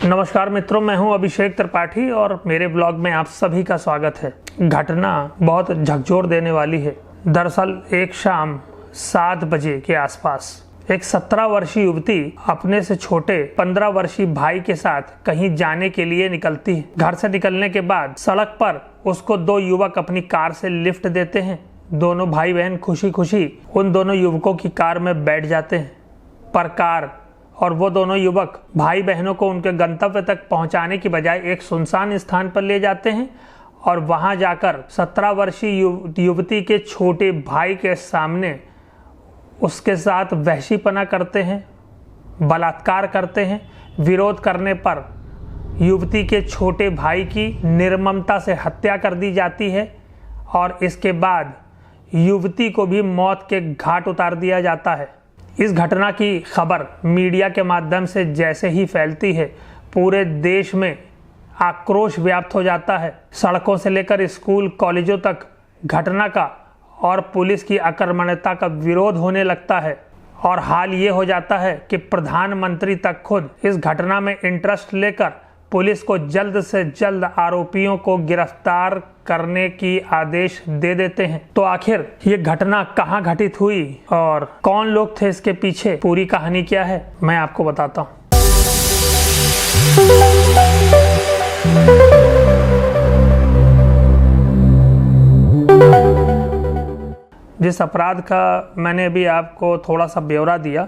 नमस्कार मित्रों, मैं हूं अभिषेक त्रिपाठी और मेरे ब्लॉग में आप सभी का स्वागत है। घटना बहुत झकझोर देने वाली है। दरअसल एक शाम 7 बजे के आसपास एक 17 वर्षीय युवती अपने से छोटे 15 वर्षीय भाई के साथ कहीं जाने के लिए निकलती है। घर से निकलने के बाद सड़क पर उसको 2 युवक अपनी कार से लिफ्ट देते हैं। दोनों भाई बहन खुशी खुशी उन दोनों युवकों की कार में बैठ जाते हैं, पर कार और वो दोनों युवक भाई बहनों को उनके गंतव्य तक पहुंचाने की बजाय एक सुनसान स्थान पर ले जाते हैं और वहां जाकर 17 वर्षीय युवती के छोटे भाई के सामने उसके साथ वहशीपना करते हैं, बलात्कार करते हैं। विरोध करने पर युवती के छोटे भाई की निर्ममता से हत्या कर दी जाती है और इसके बाद युवती को भी मौत के घाट उतार दिया जाता है। इस घटना की खबर मीडिया के माध्यम से जैसे ही फैलती है, पूरे देश में आक्रोश व्याप्त हो जाता है। सड़कों से लेकर स्कूल कॉलेजों तक घटना का और पुलिस की अकर्मण्यता का विरोध होने लगता है और हाल ये हो जाता है कि प्रधानमंत्री तक खुद इस घटना में इंटरेस्ट लेकर पुलिस को जल्द से जल्द आरोपियों को गिरफ्तार करने की आदेश दे देते हैं। तो आखिर ये घटना कहाँ घटित हुई और कौन लोग थे इसके पीछे, पूरी कहानी क्या है, मैं आपको बताता हूँ। जिस अपराध का मैंने अभी आपको थोड़ा सा ब्यौरा दिया,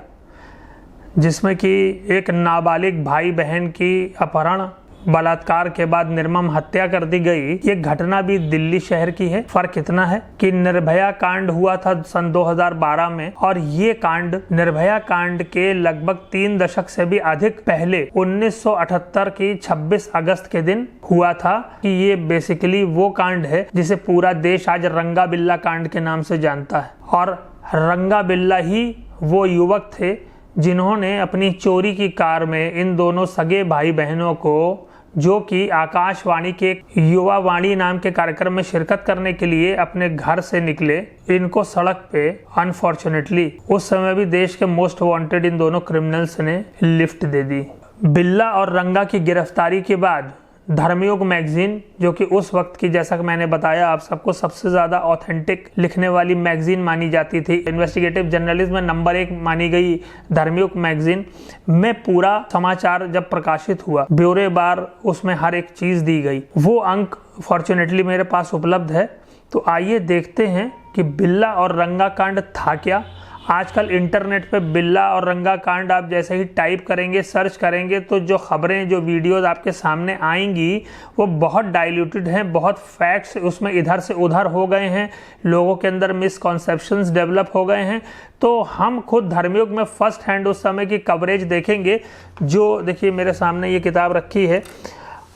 जिसमें कि एक नाबालिग भाई बहन की अपहरण, बलात्कार के बाद निर्मम हत्या कर दी गई, ये घटना भी दिल्ली शहर की है। फर्क इतना है कि निर्भया कांड हुआ था सन 2012 में और ये कांड निर्भया कांड के लगभग 3 दशक से भी अधिक पहले 1978 की 26 अगस्त के दिन हुआ था। कि ये बेसिकली वो कांड है जिसे पूरा देश आज रंगा बिल्ला कांड के नाम से जानता है और रंगा बिल्ला ही वो युवक थे जिन्होंने अपनी चोरी की कार में इन दोनों सगे भाई बहनों को, जो कि आकाशवाणी के युवा वाणी नाम के कार्यक्रम में शिरकत करने के लिए अपने घर से निकले, इनको सड़क पे अनफॉर्चुनेटली उस समय भी देश के मोस्ट वांटेड इन दोनों क्रिमिनल्स ने लिफ्ट दे दी। बिल्ला और रंगा की गिरफ्तारी के बाद धर्मयुग मैगजीन, जो कि उस वक्त की, जैसा कि मैंने बताया आप सबको, सबसे ज्यादा ऑथेंटिक लिखने वाली मैगजीन मानी जाती थी, इन्वेस्टिगेटिव जर्नलिज्म में नंबर 1 मानी गई धर्मयुग मैगजीन में पूरा समाचार जब प्रकाशित हुआ, ब्यौरेवार उसमें हर एक चीज दी गई। वो अंक फॉर्चुनेटली मेरे पास उपलब्ध है। तो आइए देखते हैं कि बिल्ला और रंगा कांड था क्या। आजकल इंटरनेट पे बिल्ला और रंगा कांड आप जैसे ही टाइप करेंगे, सर्च करेंगे, तो जो खबरें, जो वीडियोस आपके सामने आएंगी वो बहुत डाइल्यूटेड हैं, बहुत फैक्ट्स उसमें इधर से उधर हो गए हैं, लोगों के अंदर मिसकॉन्सेप्शंस डेवलप हो गए हैं। तो हम खुद धर्मयुग में फर्स्ट हैंड उस समय की कवरेज देखेंगे। जो देखिए मेरे सामने ये किताब रखी है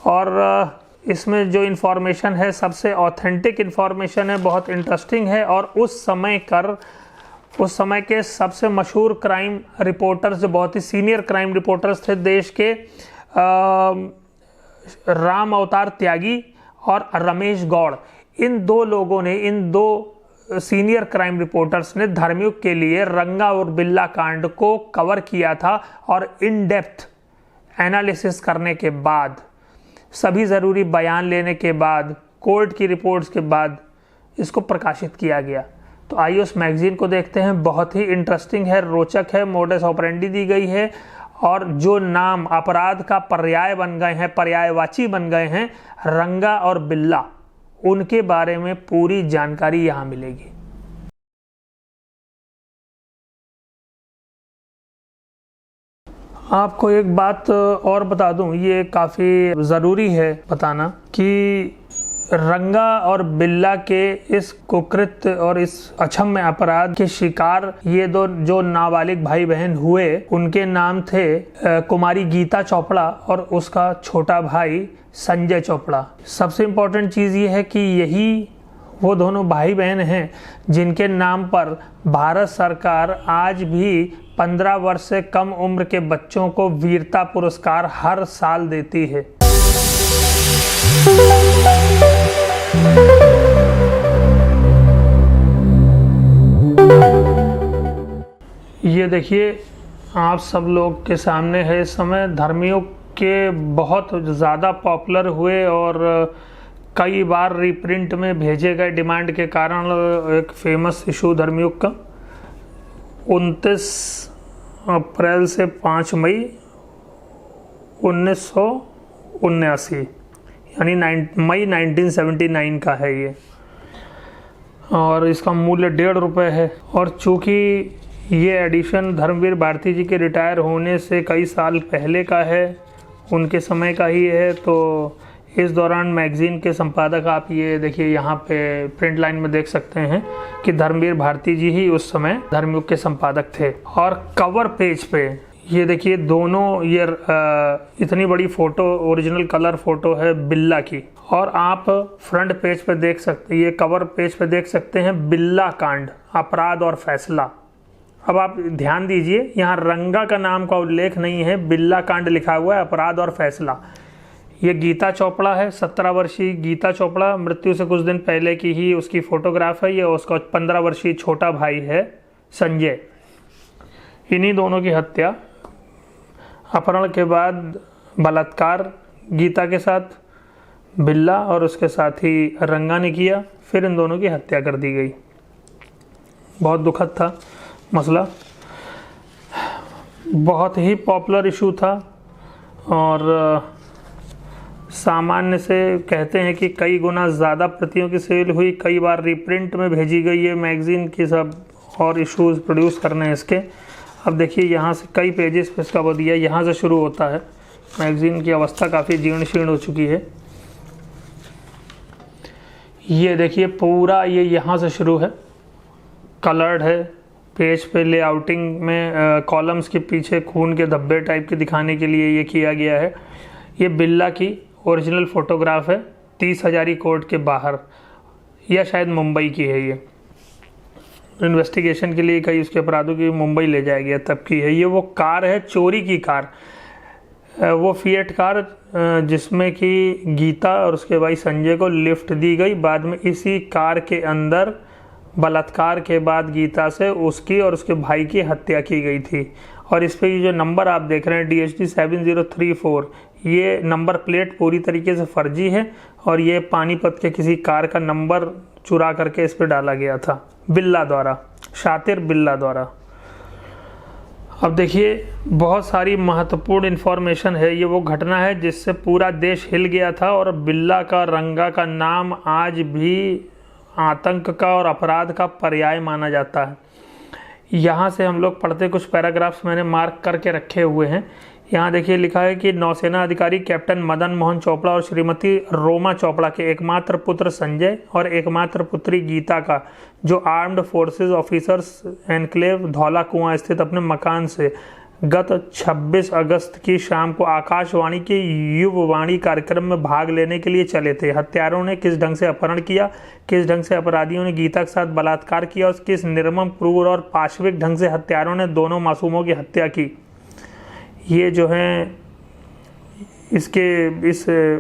और इसमें जो इन्फॉर्मेशन है सबसे ऑथेंटिक इन्फॉर्मेशन है, बहुत इंटरेस्टिंग है। और उस समय के सबसे मशहूर क्राइम रिपोर्टर्स, जो बहुत ही सीनियर क्राइम रिपोर्टर्स थे देश के, राम अवतार त्यागी और रमेश गौड़, इन 2 लोगों ने, इन 2 सीनियर क्राइम रिपोर्टर्स ने धर्मयुग के लिए रंगा और बिल्ला कांड को कवर किया था और इन डेप्थ एनालिसिस करने के बाद, सभी ज़रूरी बयान लेने के बाद, कोर्ट की रिपोर्ट्स के बाद इसको प्रकाशित किया गया। तो आइए उस मैगजीन को देखते हैं। बहुत ही इंटरेस्टिंग है, रोचक है, मोडस ऑपरेंडी दी गई है और जो नाम अपराध का पर्याय बन गए हैं, पर्यायवाची बन गए हैं, रंगा और बिल्ला, उनके बारे में पूरी जानकारी यहाँ मिलेगी। आपको एक बात और बता दूं, ये काफ़ी ज़रूरी है बताना कि रंगा और बिल्ला के इस कुकृत्य और इस अक्षम्य अपराध के शिकार ये 2 जो नाबालिग भाई बहन हुए, उनके नाम थे कुमारी गीता चोपड़ा और उसका छोटा भाई संजय चोपड़ा। सबसे इम्पोर्टेंट चीज़ ये है कि यही वो दोनों भाई बहन हैं जिनके नाम पर भारत सरकार आज भी 15 वर्ष से कम उम्र के बच्चों को वीरता पुरस्कार हर साल देती है। ये देखिए आप सब लोग के सामने है इस समय धर्मयुग के बहुत ज़्यादा पॉपुलर हुए और कई बार रीप्रिंट में भेजे गए डिमांड के कारण एक फेमस इशू धर्मयुग का 29 अप्रैल से 5 मई 1979 यानी मई 1979 का है ये, और इसका मूल्य ₹1.5 है। और चूँकि ये एडिशन धर्मवीर भारती जी के रिटायर होने से कई साल पहले का है, उनके समय का ही है, तो इस दौरान मैगज़ीन के संपादक आप ये देखिए यहाँ पे प्रिंट लाइन में देख सकते हैं कि धर्मवीर भारती जी ही उस समय धर्मयुग के संपादक थे। और कवर पेज पे ये देखिए दोनों ये इतनी बड़ी फ़ोटो ओरिजिनल कलर फ़ोटो है बिल्ला की, और आप फ्रंट पेज पे देख सकते, ये कवर पेज पे देख सकते हैं बिल्ला कांड अपराध और फैसला। अब आप ध्यान दीजिए, यहाँ रंगा का नाम का उल्लेख नहीं है, बिल्ला कांड लिखा हुआ है, अपराध और फैसला। ये गीता चोपड़ा है, 17 वर्षीय गीता चोपड़ा, मृत्यु से कुछ दिन पहले की ही उसकी फ़ोटोग्राफ है। ये उसका 15 वर्षीय छोटा भाई है संजय। इन्हीं दोनों की हत्या, अपहरण के बाद बलात्कार गीता के साथ बिल्ला और उसके साथी रंगा ने किया, फिर इन दोनों की हत्या कर दी गई। बहुत दुखद था मसला, बहुत ही पॉपुलर इशू था, और सामान्य से कहते हैं कि कई गुना ज़्यादा प्रतियों की सेल हुई, कई बार रीप्रिंट में भेजी गई है मैगज़ीन की सब और इश्यूज़ प्रोड्यूस करने हैं इसके। अब देखिए यहाँ से कई पेजेस पे इसका वो दिया, यहाँ से शुरू होता है। मैगज़ीन की अवस्था काफ़ी जीर्ण शीर्ण हो चुकी है। ये देखिए पूरा ये यहाँ से शुरू है, कलर्ड है, पेज पे लेआउटिंग में कॉलम्स के पीछे खून के धब्बे टाइप के दिखाने के लिए ये किया गया है। ये बिल्ला की ओरिजिनल फ़ोटोग्राफ है 30 हज़ारी कोर्ट के बाहर, या शायद मुंबई की है। ये इन्वेस्टिगेशन के लिए कई उसके अपराधों की मुंबई ले जाया गया तब की है। ये वो कार है, चोरी की कार, वो फिएट कार जिसमें कि गीता और उसके भाई संजय को लिफ्ट दी गई। बाद में इसी कार के अंदर बलात्कार के बाद गीता से उसकी और उसके भाई की हत्या की गई थी। और इस पे ये जो नंबर आप देख रहे हैं DHD 7034, ये नंबर प्लेट पूरी तरीके से फर्जी है, और ये पानीपत के किसी कार का नंबर चुरा करके इस पे डाला गया था बिल्ला द्वारा, शातिर बिल्ला द्वारा। अब देखिए बहुत सारी महत्वपूर्ण इन्फॉर्मेशन है। ये वो घटना है जिससे पूरा देश हिल गया था, और बिल्ला का रंगा का नाम आज भी आतंक का और अपराध का पर्याय माना जाता है। यहाँ से हम लोग पढ़ते, कुछ पैराग्राफ्स मैंने मार्क करके रखे हुए हैं। यहाँ देखिए लिखा है कि नौसेना अधिकारी कैप्टन मदन मोहन चोपड़ा और श्रीमती रोमा चोपड़ा के एकमात्र पुत्र संजय और एकमात्र पुत्री गीता का, जो armed forces officers enclave Dhaula कुआं स्थित अपने मकान से गत 26 अगस्त की शाम को आकाशवाणी के युववाणी कार्यक्रम में भाग लेने के लिए चले थे। हत्यारों ने किस ढंग से अपहरण किया, किस ढंग से अपराधियों ने गीता के साथ बलात्कार किया, और किस निर्मम, क्रूर और पाशविक ढंग से हत्यारों ने दोनों मासूमों की हत्या की, ये जो है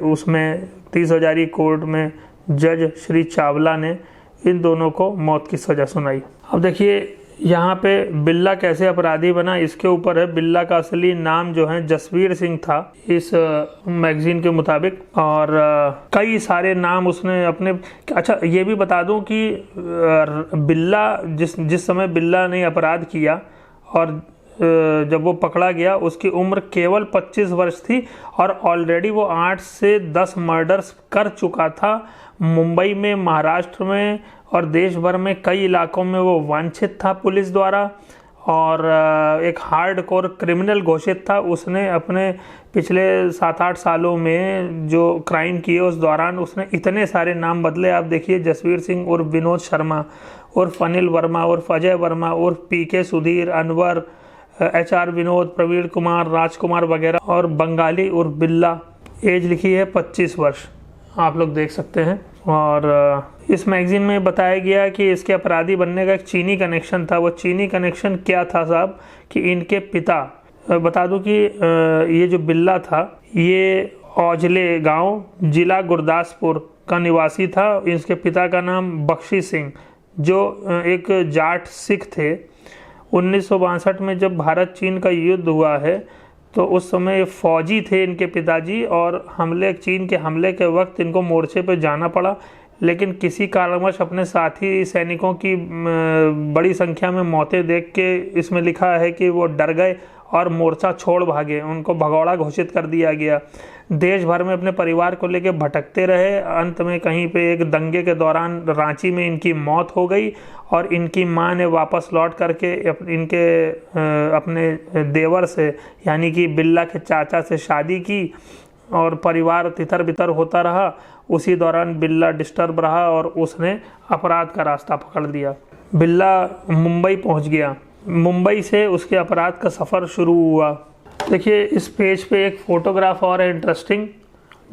उसमें 30 हज़ारी कोर्ट में जज श्री चावला ने इन दोनों को मौत की सज़ा सुनाई। अब देखिए यहाँ पे बिल्ला कैसे अपराधी बना, इसके ऊपर है। बिल्ला का असली नाम जो है जसवीर सिंह था इस मैगजीन के मुताबिक, और कई सारे नाम उसने अपने। अच्छा ये भी बता दूं कि बिल्ला जिस समय बिल्ला ने अपराध किया और जब वो पकड़ा गया उसकी उम्र केवल 25 वर्ष थी, और ऑलरेडी वो 8 से 10 मर्डर्स कर चुका था। मुंबई में, महाराष्ट्र में और देश भर में कई इलाकों में वो वांछित था पुलिस द्वारा, और एक हार्डकोर क्रिमिनल घोषित था। उसने अपने पिछले 7-8 सालों में जो क्राइम किए उस दौरान उसने इतने सारे नाम बदले। आप देखिए जसवीर सिंह उर्फ विनोद शर्मा उर्फ अनिल वर्मा उर्फ अजय वर्मा उर्फ PK सुधीर, अनवर, HR विनोद, प्रवीण कुमार, राजकुमार वगैरह, और बंगाली उर्फ बिल्ला। एज लिखी है 25 वर्ष, आप लोग देख सकते हैं। और इस मैगजीन में बताया गया कि इसके अपराधी बनने का एक चीनी कनेक्शन था। वो चीनी कनेक्शन क्या था साहब, कि इनके पिता, बता दूं कि ये जो बिल्ला था ये औजले गांव जिला गुरदासपुर का निवासी था। इसके पिता का नाम बख्शी सिंह, जो एक जाट सिख थे। 1962 में जब भारत चीन का युद्ध हुआ है तो उस समय फौजी थे इनके पिताजी, और चीन के हमले के वक्त इनको मोर्चे पर जाना पड़ा, लेकिन किसी कारणवश अपने साथी सैनिकों की बड़ी संख्या में मौतें देख के इसमें लिखा है कि वो डर गए और मोर्चा छोड़ भागे, उनको भगौड़ा घोषित कर दिया गया। देश भर में अपने परिवार को लेकर भटकते रहे। अंत में कहीं पे एक दंगे के दौरान रांची में इनकी मौत हो गई, और इनकी मां ने वापस लौट करके अपने देवर से यानी कि बिल्ला के चाचा से शादी की, और परिवार तितर बितर होता रहा। उसी दौरान बिल्ला डिस्टर्ब रहा और उसने अपराध का रास्ता पकड़ लिया। बिल्ला मुंबई पहुंच गया। मुंबई से उसके अपराध का सफ़र शुरू हुआ। देखिए इस पेज पे एक फ़ोटोग्राफ और है इंटरेस्टिंग।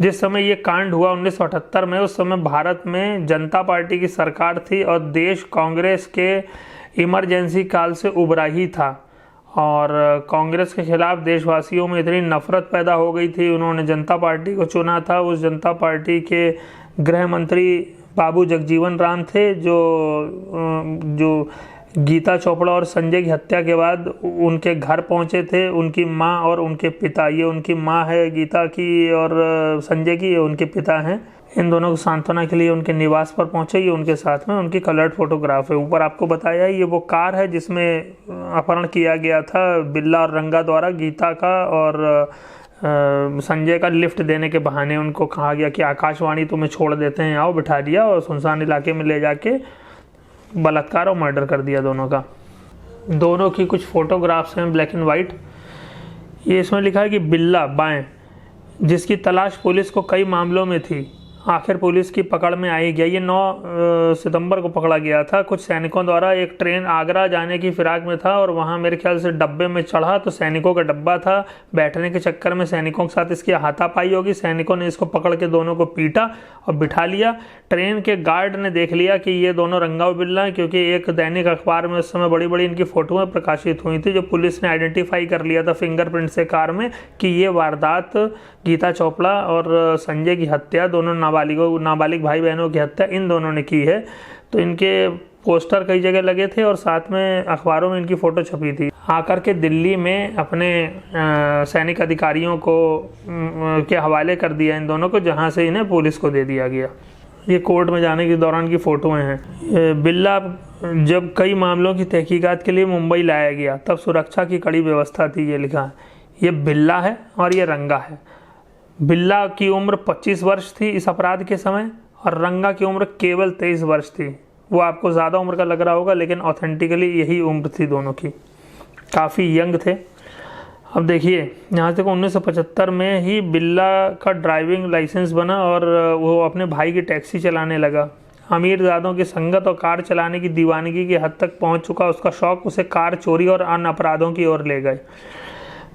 जिस समय ये कांड हुआ 1978 में, उस समय भारत में जनता पार्टी की सरकार थी और देश कांग्रेस के इमरजेंसी काल से उभरा ही था, और कांग्रेस के खिलाफ देशवासियों में इतनी नफरत पैदा हो गई थी, उन्होंने जनता पार्टी को चुना था। उस जनता पार्टी के गृह मंत्री बाबू जगजीवन राम थे, जो गीता चोपड़ा और संजय की हत्या के बाद उनके घर पहुंचे थे। उनकी मां और उनके पिता, ये उनकी मां है गीता की और संजय की, ये उनके पिता हैं। इन दोनों को सांत्वना के लिए उनके निवास पर पहुंचे, ये उनके साथ में उनकी कलर्ड फोटोग्राफ है। ऊपर आपको बताया ये वो कार है जिसमें अपहरण किया गया था बिल्ला और रंगा द्वारा गीता का, और संजय का लिफ्ट देने के बहाने उनको कहा गया कि आकाशवाणी तुम्हें छोड़ देते हैं, आओ, बिठा दिया और सुनसान इलाके में ले जाके बलात्कार और मर्डर कर दिया दोनों का। दोनों की कुछ फोटोग्राफ्स हैं ब्लैक एंड वाइट। ये इसमें लिखा है कि बिल्ला बाएं, जिसकी तलाश पुलिस को कई मामलों में थी, आखिर पुलिस की पकड़ में आई गया। ये 9 सितंबर को पकड़ा गया था कुछ सैनिकों द्वारा। एक ट्रेन आगरा जाने की फिराक में था और वहाँ मेरे ख्याल से डब्बे में चढ़ा, तो सैनिकों का डब्बा था। बैठने के चक्कर में सैनिकों के साथ इसकी हाथापाई होगी। सैनिकों ने इसको पकड़ के दोनों को पीटा और बिठा लिया। ट्रेन के गार्ड ने देख लिया कि ये दोनों रंगा बिल्ला हैं, क्योंकि एक दैनिक अखबार में उस समय बड़ी बड़ी इनकी फोटोएं प्रकाशित हुई थी, जो पुलिस ने आइडेंटिफाई कर लिया था फिंगरप्रिंट से कार में कि ये वारदात गीता चोपड़ा और संजय की हत्या, दोनों नाबालिग भाई बहनों की हत्या इन दोनों ने की है। तो इनके पोस्टर कई जगह लगे थे और साथ में अखबारों में इनकी फ़ोटो छपी थी। आकर के दिल्ली में अपने सैनिक अधिकारियों को के हवाले कर दिया इन दोनों को, जहां से इन्हें पुलिस को दे दिया गया। ये कोर्ट में जाने के दौरान की फ़ोटोएं हैं। बिल्ला जब कई मामलों की तहकीकात के लिए मुंबई लाया गया, तब सुरक्षा की कड़ी व्यवस्था थी। ये लिखा है, ये बिल्ला है और ये रंगा है। बिल्ला की उम्र 25 वर्ष थी इस अपराध के समय, और रंगा की उम्र केवल 23 वर्ष थी। वो आपको ज़्यादा उम्र का लग रहा होगा, लेकिन ऑथेंटिकली यही उम्र थी दोनों की। काफ़ी यंग थे। अब देखिए यहाँ से 1975 में ही बिल्ला का ड्राइविंग लाइसेंस बना और वो अपने भाई की टैक्सी चलाने लगा। अमीरजादों की संगत और कार चलाने की दीवानगी की हद तक पहुँच चुका उसका शौक़ उसे कार चोरी और अन्य अपराधों की ओर ले गए।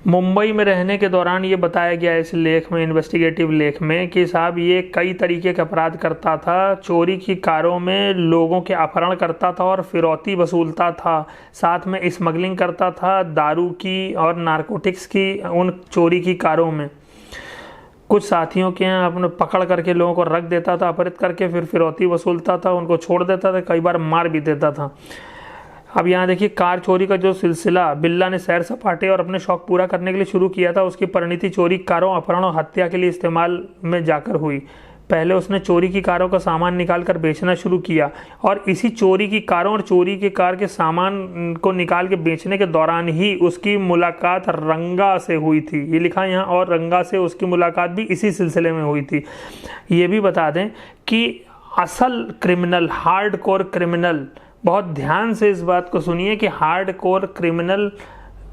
मुंबई में रहने के दौरान ये बताया गया इस लेख में, इन्वेस्टिगेटिव लेख में, कि साहब ये कई तरीके के अपराध करता था। चोरी की कारों में लोगों के अपहरण करता था और फिरौती वसूलता था। साथ में स्मगलिंग करता था दारू की और नारकोटिक्स की उन चोरी की कारों में। कुछ साथियों के यहाँ अपने पकड़ करके लोगों को रख देता था, अपहरित करके फिर फिरौती वसूलता था, उनको छोड़ देता था, कई बार मार भी देता था। अब यहाँ देखिए कार चोरी का जो सिलसिला बिल्ला ने सैर सपाटे और अपने शौक पूरा करने के लिए शुरू किया था, उसकी परिणति चोरी कारों, अपहरण और हत्या के लिए इस्तेमाल में जाकर हुई। पहले उसने चोरी की कारों का सामान निकाल कर बेचना शुरू किया, और इसी चोरी की कारों और चोरी की कार के सामान को निकाल के बेचने के दौरान ही उसकी मुलाकात रंगा से हुई थी। ये लिखा यहाँ, और रंगा से उसकी मुलाकात भी इसी सिलसिले में हुई थी। ये भी बता दें कि असल क्रिमिनल, हार्ड कोर क्रिमिनल, बहुत ध्यान से इस बात को सुनिए कि हार्ड कोर क्रिमिनल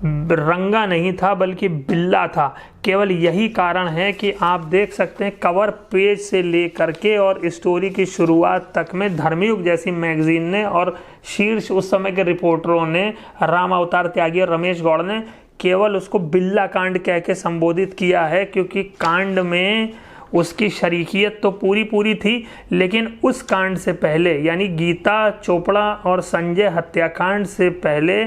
रंगा नहीं था बल्कि बिल्ला था। केवल यही कारण है कि आप देख सकते हैं कवर पेज से लेकर के और स्टोरी की शुरुआत तक में धर्मयुग जैसी मैगजीन ने और शीर्ष उस समय के रिपोर्टरों ने, राम अवतार त्यागी और रमेश गौड़ ने, केवल उसको बिल्ला कांड कह के संबोधित किया है, क्योंकि कांड में उसकी शरीकियत तो पूरी थी, लेकिन उस कांड से पहले यानी गीता चोपड़ा और संजय हत्याकांड से पहले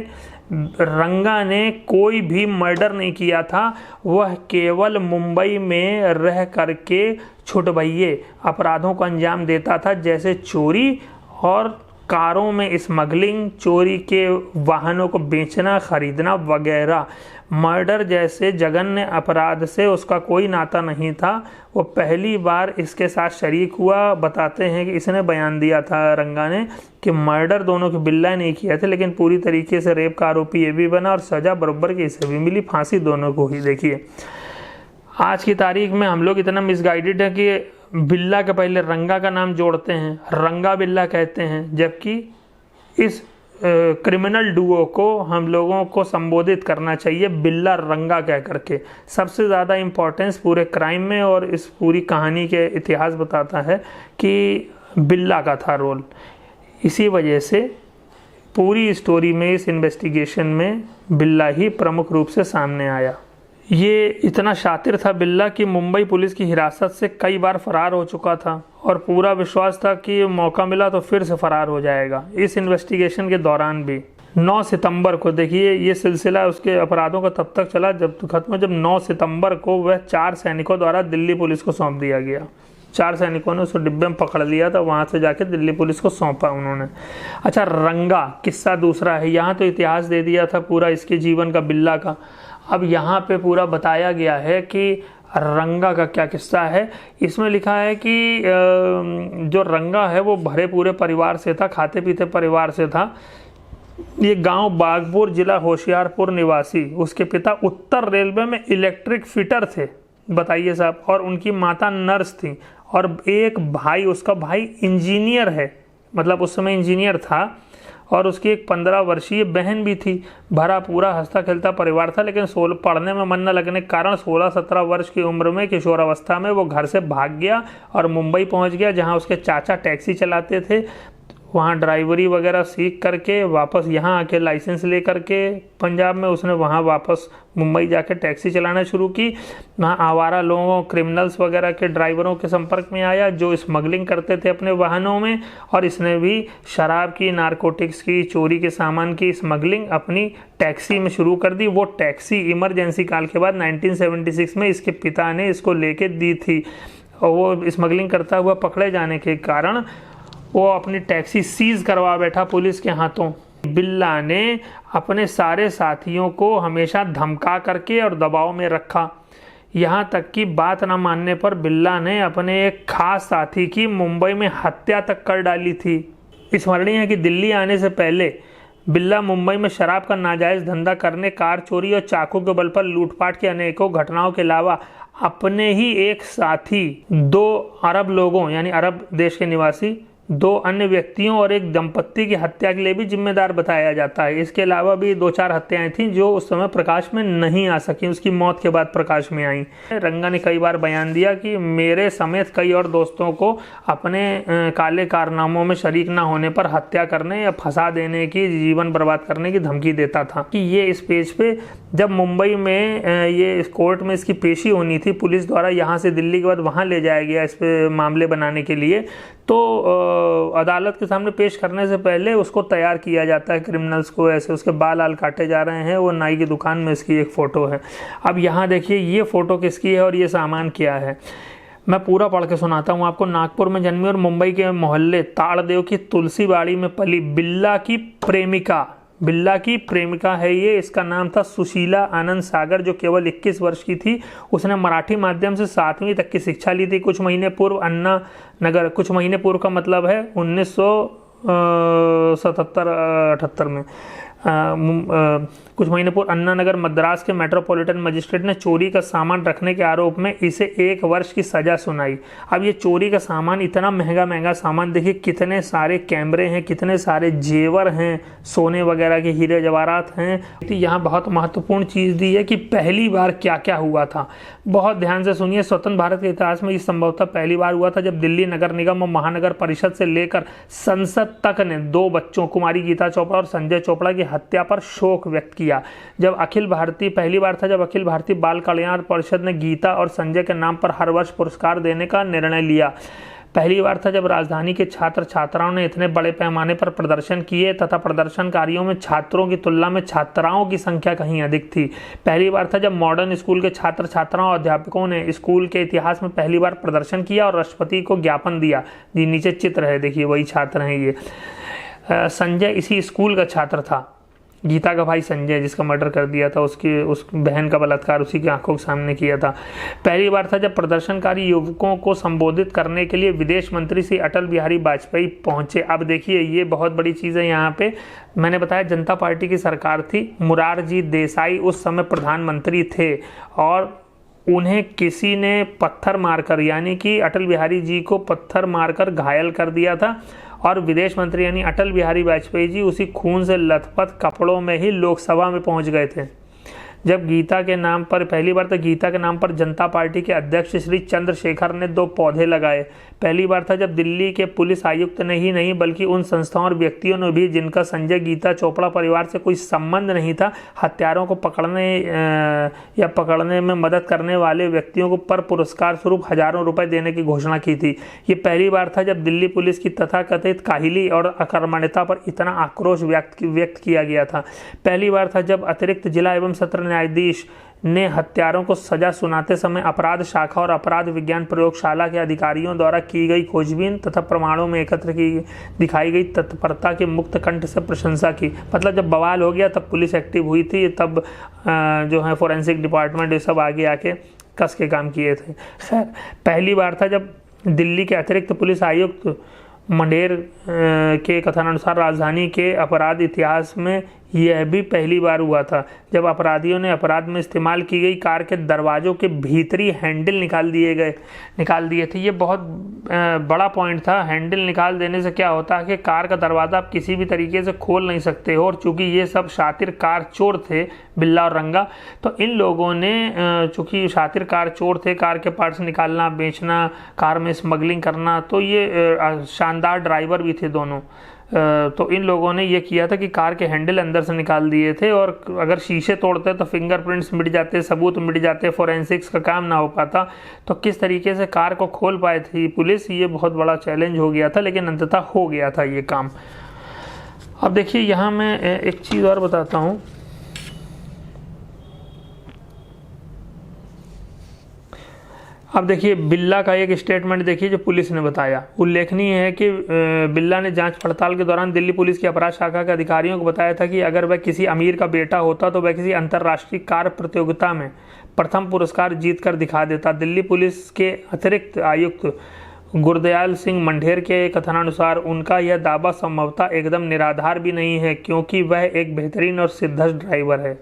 रंगा ने कोई भी मर्डर नहीं किया था। वह केवल मुंबई में रह करके छुटभइये अपराधों को अंजाम देता था, जैसे चोरी और कारों में स्मगलिंग, चोरी के वाहनों को बेचना, खरीदना वगैरह। मर्डर जैसे जघन्य अपराध से उसका कोई नाता नहीं था। वो पहली बार इसके साथ शरीक हुआ। बताते हैं कि इसने बयान दिया था रंगा ने कि मर्डर दोनों के बिल्ला ने किया थे, लेकिन पूरी तरीके से रेप का आरोपी ये भी बना और सज़ा बराबर की इसे भी मिली, फांसी दोनों को ही। देखिए आज की तारीख में हम लोग इतना मिसगाइडेड है कि बिल्ला के पहले रंगा का नाम जोड़ते हैं, रंगा बिल्ला कहते हैं, जबकि इस क्रिमिनल डुओ को हम लोगों को संबोधित करना चाहिए बिल्ला रंगा कह करके। सबसे ज़्यादा इम्पोर्टेंस पूरे क्राइम में और इस पूरी कहानी के इतिहास बताता है कि बिल्ला का था रोल। इसी वजह से पूरी स्टोरी में, इस इन्वेस्टिगेशन में बिल्ला ही प्रमुख रूप से सामने आया। ये इतना शातिर था बिल्ला कि मुंबई पुलिस की हिरासत से कई बार फरार हो चुका था और पूरा विश्वास था कि मौका मिला तो फिर से फरार हो जाएगा। इस इन्वेस्टिगेशन के दौरान भी 9 सितंबर को, देखिए ये सिलसिला उसके अपराधों का तब तक चला जब तक खत्म, जब 9 सितंबर को वह 4 सैनिकों द्वारा दिल्ली पुलिस को सौंप दिया गया। 4 सैनिकों ने उसको डिब्बे में पकड़ लिया था, वहाँ से जाके दिल्ली पुलिस को सौंपा उन्होंने। अच्छा, रंगा किस्सा दूसरा है। यहाँ तो इतिहास दे दिया था पूरा इसके जीवन का, बिल्ला का। अब यहाँ पे पूरा बताया गया है कि रंगा का क्या किस्सा है। इसमें लिखा है कि जो रंगा है वो भरे पूरे परिवार से था, खाते पीते परिवार से था। ये गांव बागपुर, जिला होशियारपुर निवासी। उसके पिता उत्तर रेलवे में इलेक्ट्रिक फिटर थे, बताइए साहब, और उनकी माता नर्स थी, और एक भाई, उसका भाई इंजीनियर है, मतलब उस समय इंजीनियर था, और उसकी एक 15 वर्षीय बहन भी थी। भरा पूरा हंसता खेलता परिवार था, लेकिन पढ़ने में मन न लगने के कारण 16-17 वर्ष की उम्र में, किशोरावस्था में, वो घर से भाग गया और मुंबई पहुंच गया, जहां उसके चाचा टैक्सी चलाते थे। वहाँ ड्राइवरी वगैरह सीख करके वापस यहाँ आके लाइसेंस ले करके पंजाब में उसने वहाँ वापस मुंबई जाके टैक्सी चलाना शुरू की। वहाँ आवारा लोगों, क्रिमिनल्स वगैरह के ड्राइवरों के संपर्क में आया जो स्मगलिंग करते थे अपने वाहनों में, और इसने भी शराब की, नारकोटिक्स की, चोरी के सामान की स्मगलिंग अपनी टैक्सी में शुरू कर दी। वो टैक्सी इमरजेंसी काल के बाद 1976 में इसके पिता ने इसको लेके दी थी, और वो स्मगलिंग करता हुआ पकड़े जाने के कारण वो अपनी टैक्सी सीज करवा बैठा पुलिस के हाथों। बिल्ला ने अपने सारे साथियों को हमेशा धमका करके और दबाव में रखा। यहाँ तक कि बात न मानने पर बिल्ला ने अपने एक खास साथी की मुंबई में हत्या तक कर डाली थी। स्मरणीय है कि दिल्ली आने से पहले बिल्ला मुंबई में शराब का नाजायज़ धंधा करने, कार चोरी और चाकू के बल पर लूटपाट की अनेकों घटनाओं के अलावा अपने ही एक साथी, 2 अरब लोगों यानी अरब देश के निवासी, 2 अन्य व्यक्तियों और एक दंपत्ति की हत्या के लिए भी जिम्मेदार बताया जाता है। इसके अलावा भी 2-4 हत्याएं थीं जो उस समय प्रकाश में नहीं आ सकी, उसकी मौत के बाद प्रकाश में आई। रंगा ने कई बार बयान दिया कि मेरे समेत कई और दोस्तों को अपने काले कारनामों में शरीक न होने पर हत्या करने या फंसा देने की, जीवन बर्बाद करने की धमकी देता था। कि ये इस पेज पे जब मुंबई में ये इस कोर्ट में इसकी पेशी होनी थी, पुलिस द्वारा यहाँ से दिल्ली के बाद वहाँ ले जाया गया इस पे मामले बनाने के लिए, तो अदालत के सामने पेश करने से पहले उसको तैयार किया जाता है क्रिमिनल्स को, ऐसे उसके बाल आल काटे जा रहे हैं। वो नाई की दुकान में इसकी एक फ़ोटो है। अब यहाँ देखिए ये फ़ोटो किसकी है और ये सामान क्या है, मैं पूरा पढ़ के सुनाता हूँ आपको। नागपुर में जन्मी और मुंबई के मोहल्ले ताड़देव की तुलसी बाड़ी में पली बिल्ला की प्रेमिका है ये। इसका नाम था सुशीला आनंद सागर, जो केवल 21 वर्ष की थी। उसने मराठी माध्यम से 7वीं तक की शिक्षा ली थी। कुछ महीने पूर्व का मतलब है 1977-78 में कुछ महीने पूर्व अन्ना नगर मद्रास के मेट्रोपॉलिटन मजिस्ट्रेट ने चोरी का सामान रखने के आरोप में इसे 1 वर्ष की सजा सुनाई। अब ये चोरी का सामान, इतना महंगा सामान, देखिए कितने सारे कैमरे हैं, कितने सारे जेवर हैं, सोने वगैरह के हीरे जवाहरात हैं। यहाँ बहुत महत्वपूर्ण चीज़ दी है कि पहली बार क्या क्या हुआ था। बहुत ध्यान से सुनिए। स्वतंत्र भारत के इतिहास में ये संभवतः पहली बार हुआ था जब दिल्ली नगर निगम और महानगर परिषद से लेकर संसद तक ने 2 बच्चों, कुमारी गीता चोपड़ा और संजय चोपड़ा की हत्या पर शोक व्यक्त किया। पहली बार था जब अखिल भारतीय बाल कल्याण परिषद ने गीता और संजय के नाम पर हर वर्ष पुरस्कार देने का निर्णय लिया। पहली बार था जब राजधानी के छात्र छात्राओं ने इतने बड़े पैमाने पर प्रदर्शन किए तथा प्रदर्शनकारियों में छात्रों की तुलना में छात्राओं की संख्या कहीं अधिक थी। पहली बार था जब मॉडर्न स्कूल के छात्र छात्राओं और अध्यापकों ने स्कूल के इतिहास में पहली बार प्रदर्शन किया और राष्ट्रपति को ज्ञापन दिया। जी नीचे चित्र है, देखिए वही छात्र हैं ये। संजय इसी स्कूल का छात्र था। गीता का भाई संजय जिसका मर्डर कर दिया था, उस बहन का बलात्कार उसी की आंखों के सामने किया था। पहली बार था जब प्रदर्शनकारी युवकों को संबोधित करने के लिए विदेश मंत्री श्री अटल बिहारी वाजपेयी पहुंचे। अब देखिए ये बहुत बड़ी चीज़ है यहाँ पे। मैंने बताया जनता पार्टी की सरकार थी, मोरारजी देसाई उस समय प्रधानमंत्री थे और उन्हें किसी ने पत्थर मारकर, यानी कि अटल बिहारी जी को पत्थर मारकर घायल कर दिया था और विदेश मंत्री यानी अटल बिहारी वाजपेयी जी उसी खून से लथपथ कपड़ों में ही लोकसभा में पहुंच गए थे। जब गीता के नाम पर पहली बार तो गीता के नाम पर जनता पार्टी के अध्यक्ष श्री चंद्रशेखर ने 2 पौधे लगाए। पहली बार था जब दिल्ली के पुलिस आयुक्त ने ही नहीं बल्कि उन संस्थाओं और व्यक्तियों ने भी जिनका संजय गीता चोपड़ा परिवार से कोई संबंध नहीं था, हत्यारों को पकड़ने या पकड़ने में मदद करने वाले व्यक्तियों को पर पुरस्कार स्वरूप हजारों रुपए देने की घोषणा की थी। ये पहली बार था जब दिल्ली पुलिस की तथाकथित काहिली और अकर्मण्यता पर इतना आक्रोश व्यक्त किया गया था। पहली बार था जब अतिरिक्त जिला एवं सत्र न्यायाधीश ने हत्यारों को सजा सुनाते समय अपराध शाखा और अपराध विज्ञान प्रयोगशाला के अधिकारियों द्वारा की गई खोजबीन तथा प्रमाणों में एकत्र की दिखाई गई तत्परता की मुक्त कंठ से प्रशंसा की। मतलब जब बवाल हो गया तब पुलिस एक्टिव हुई थी, तब जो है फोरेंसिक डिपार्टमेंट ये सब आगे आके कस के काम किए थे। खैर पहली बार था जब दिल्ली के अतिरिक्त पुलिस आयुक्त मंडेर के कथनानुसार राजधानी के अपराध इतिहास में यह भी पहली बार हुआ था जब अपराधियों ने अपराध में इस्तेमाल की गई कार के दरवाजों के भीतरी हैंडल निकाल दिए थे। ये बहुत बड़ा पॉइंट था। हैंडल निकाल देने से क्या होता है कि कार का दरवाज़ा आप किसी भी तरीके से खोल नहीं सकते हो, और चूंकि ये सब शातिर कार चोर थे, बिल्ला और रंगा, तो इन लोगों ने चूंकि शातिर कार चोर थे, कार के पार्ट्स निकालना, बेचना, कार में स्मगलिंग करना, तो ये शानदार ड्राइवर भी थे दोनों। तो इन लोगों ने ये किया था कि कार के हैंडल अंदर से निकाल दिए थे, और अगर शीशे तोड़ते तो फिंगरप्रिंट्स मिट जाते, सबूत मिट जाते, फोरेंसिक्स का काम ना हो पाता। तो किस तरीके से कार को खोल पाई थी पुलिस, ये बहुत बड़ा चैलेंज हो गया था, लेकिन अंततः हो गया था ये काम। अब देखिए यहाँ मैं एक चीज़ और बताता हूँ। अब देखिए बिल्ला का एक स्टेटमेंट देखिए जो पुलिस ने बताया। उल्लेखनीय है कि बिल्ला ने जांच पड़ताल के दौरान दिल्ली पुलिस की अपराध शाखा के अधिकारियों को बताया था कि अगर वह किसी अमीर का बेटा होता तो वह किसी अंतर्राष्ट्रीय कार प्रतियोगिता में प्रथम पुरस्कार जीत कर दिखा देता। दिल्ली पुलिस के अतिरिक्त आयुक्त गुरदयाल सिंह मंढेर के कथनानुसार उनका यह दावा संभवतः एकदम निराधार भी नहीं है, क्योंकि वह एक बेहतरीन और सिद्धस्त ड्राइवर है।